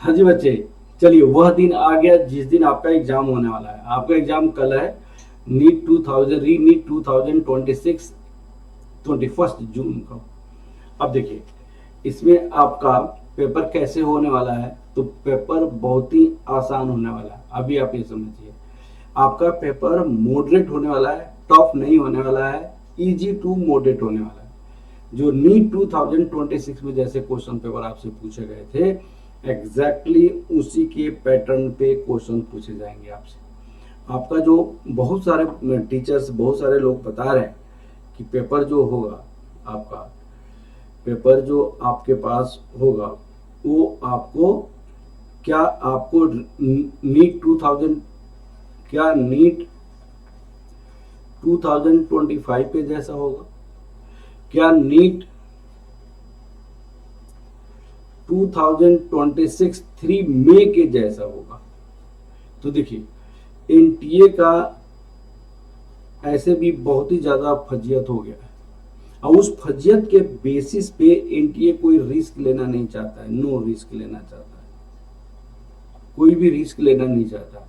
हाँ जी बच्चे, चलिए वह दिन आ गया जिस दिन आपका एग्जाम होने वाला है। आपका एग्जाम कल है, नीट 2000 री नीट 2026, 21 जून को। अब देखिए इसमें आपका पेपर कैसे होने वाला है। तो पेपर बहुत ही आसान होने वाला है। अभी आप ये समझिए, आपका पेपर मॉडरेट होने वाला है, टफ नहीं होने वाला है, इजी टू मॉडरेट होने वाला है। जो नीट 2026 में जैसे क्वेश्चन पेपर आपसे पूछे गए थे, एग्जैक्टली उसी के पैटर्न पे क्वेश्चन पूछे जाएंगे आपसे। आपका जो बहुत सारे टीचर्स, बहुत सारे लोग बता रहे हैं कि पेपर जो होगा, आपका पेपर जो आपके पास होगा वो आपको क्या, आपको नीट 2000, क्या नीट 2025 पे जैसा होगा, क्या नीट 2026 3 मई के जैसा होगा। तो देखिए एनटीए का ऐसे भी बहुत ही ज्यादा फजियत हो गया है, और उस फजियत के बेसिस पे एनटीए कोई रिस्क लेना नहीं चाहता है, नो रिस्क लेना चाहता है, कोई भी रिस्क लेना नहीं चाहता।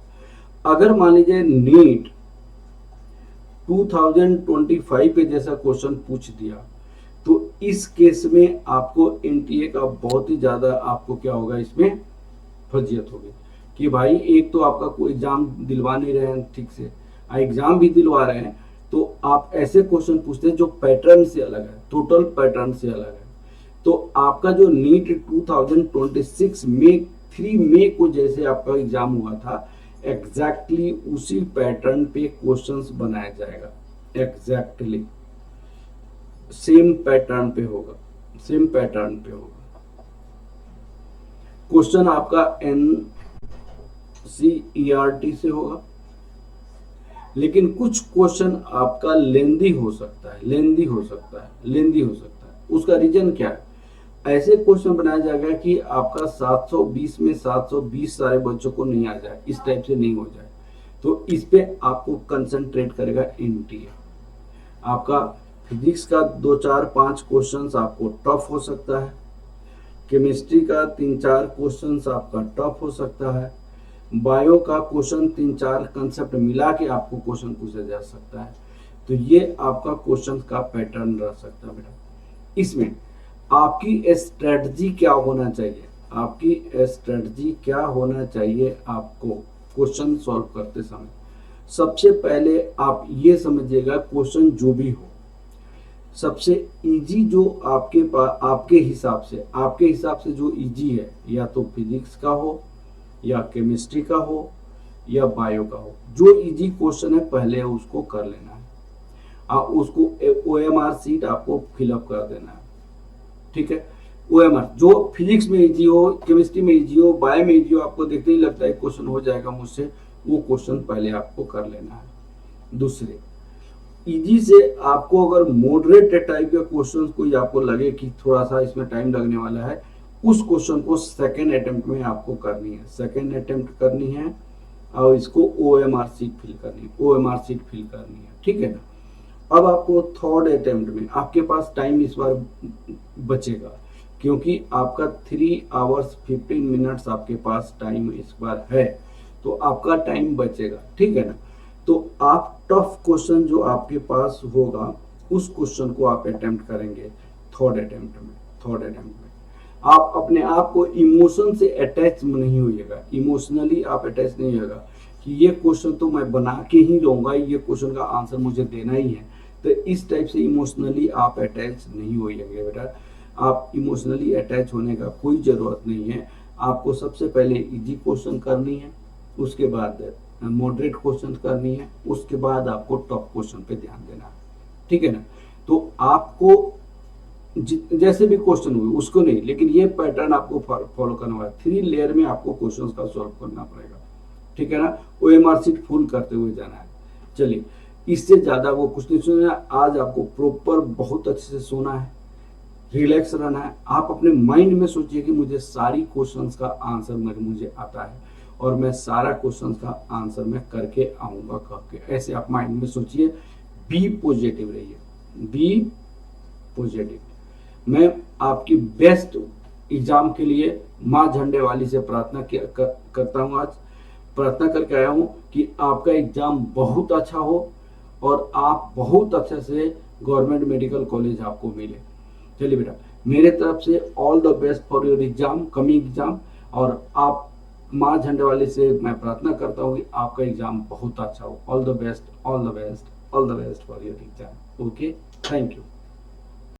अगर मान लीजिए नीट 2025 पे जैसा क्वेश्चन पूछ दिया, तो इस केस में आपको एनटीए का बहुत ही ज्यादा आपको क्या होगा, इसमें फजियत होगी कि भाई एक तो आपका कोई एग्जाम दिलवा नहीं रहे हैं ठीक से, एग्जाम भी दिलवा रहे हैं तो आप ऐसे क्वेश्चन पूछते हैं जो पैटर्न से अलग है, टोटल पैटर्न से अलग है। तो आपका जो नीट 2026 में 3 मई को जैसे आपका एग्जाम हुआ था, एग्जैक्टली उसी पैटर्न पे क्वेश्चंस बनाया जाएगा, एग्जैक्टली सेम पैटर्न पे होगा, सेम पैटर्न पे होगा। क्वेश्चन आपका एनसीईआरटी से होगा, लेकिन कुछ क्वेश्चन आपका लेंदी हो सकता है, लेंदी हो सकता है, लेंदी हो सकता है। उसका रीजन क्या है, ऐसे क्वेश्चन बनाया जाएगा कि आपका 720 में 720 सारे बच्चों को नहीं आ जाए, इस टाइप से नहीं हो जाए। तो इस पे आपको कंसंट्रेट करेगा एनटीए। आपका फिजिक्स का 2 4 5 क्वेश्चंस आपको टफ हो सकता है, केमिस्ट्री का 3 4 क्वेश्चंस आपका टफ हो सकता है, बायो का क्वेश्चन 3 4 कंसेप्ट मिला के आपको क्वेश्चन पूछा जा सकता है। तो ये आपका क्वेश्चन का पैटर्न रह सकता है बेटा। इसमें आपकी स्ट्रेटजी क्या होना चाहिए, आपकी स्ट्रेटजी क्या होना चाहिए आपको क्वेश्चन सॉल्व करते समय। सबसे पहले आप ये समझिएगा, क्वेश्चन जो भी हो सबसे इजी जो आपके पास, आपके हिसाब से जो इजी है, या तो फिजिक्स का हो या केमिस्ट्री का हो या बायो का हो, जो इजी क्वेश्चन है पहले उसको कर लेना है। उसको ओएमआर सीट आपको फिलअप कर देना है, ठीक है। ओएमआर जो फिजिक्स में इजी हो, केमिस्ट्री में इजी हो, बायो में इजी हो, आपको देखते ही लगता है क्वेश्चन हो जाएगा मुझसे, वो क्वेश्चन पहले आपको कर लेना है। दूसरे इजी से आपको अगर मॉडरेट टाइप के क्वेश्चन कोई आपको लगे कि थोड़ा सा इसमें टाइम लगने वाला है, उस क्वेश्चन को सेकेंड अटेम्प्ट में आपको करनी है, सेकेंड अटेम्प्ट करनी है, और इसको ओएमआर सीट फिल करनी है, ओएमआर सीट फिल करनी है, ठीक है ना। अब आपको थर्ड अटेम्प्ट में आपके पास टाइम इस बार बचेगा, क्योंकि आपका 3 आवर्स 15 मिनट्स आपके पास टाइम इस बार है, तो आपका टाइम बचेगा, ठीक है ना। तो आप टफ क्वेश्चन जो आपके पास होगा उस क्वेश्चन को आप अटेम्प्ट करेंगे थर्ड अटेम्प्ट में। थर्ड अटेम्प्ट में आप अपने आप को इमोशन से अटैच नहीं होइएगा, इमोशनली आप अटैच नहीं होगा कि ये क्वेश्चन तो मैं बना के ही लूंगा, ये क्वेश्चन का आंसर मुझे देना ही है। तो इस टाइप से इमोशनली आप अटैच नहीं होइएगा बेटा। आप इमोशनली अटैच होने का कोई जरूरत नहीं है। आपको सबसे पहले इजी क्वेश्चन करनी है, उसके बाद मॉडरेट क्वेश्चन करनी है, उसके बाद आपको टॉप क्वेश्चन पे ध्यान देना है, ठीक है ना। तो आपको जैसे भी क्वेश्चन हुए उसको नहीं, लेकिन ये पैटर्न आपको फॉलो करना होगा। 3 लेयर में आपको क्वेश्चंस का सॉल्व करना पड़ेगा, ठीक है ना। ओएमआर सीट फुल करते हुए जाना है। चलिए, इससे ज्यादा वो कुछ नहीं सुनना। आज आपको प्रॉपर बहुत अच्छे से सोना है, रिलैक्स रहना है। आप अपने माइंड में सोचिए कि मुझे सारी क्वेश्चंस का आंसर मुझे आता है और मैं सारा क्वेश्चन का आंसर मैं करके आऊंगा करके, ऐसे आप माइंड में सोचिए। बी पॉजिटिव रहिए, बी पॉजिटिव। मैं आपकी बेस्ट एग्जाम के लिए माँ झंडे वाली से प्रार्थना करता हूँ। आज प्रार्थना करके आया हूँ कि आपका एग्जाम बहुत अच्छा हो और आप बहुत अच्छे से गवर्नमेंट मेडिकल कॉलेज आपको मिले। चलिए बेटा, मेरे तरफ से all the best for your exam, coming exam. और आप माँ झंडे वाले से मैं प्रार्थना करता हूँ कि आपका एग्जाम बहुत अच्छा हो। All the best, all the best, all the best for your exam. Okay, thank you.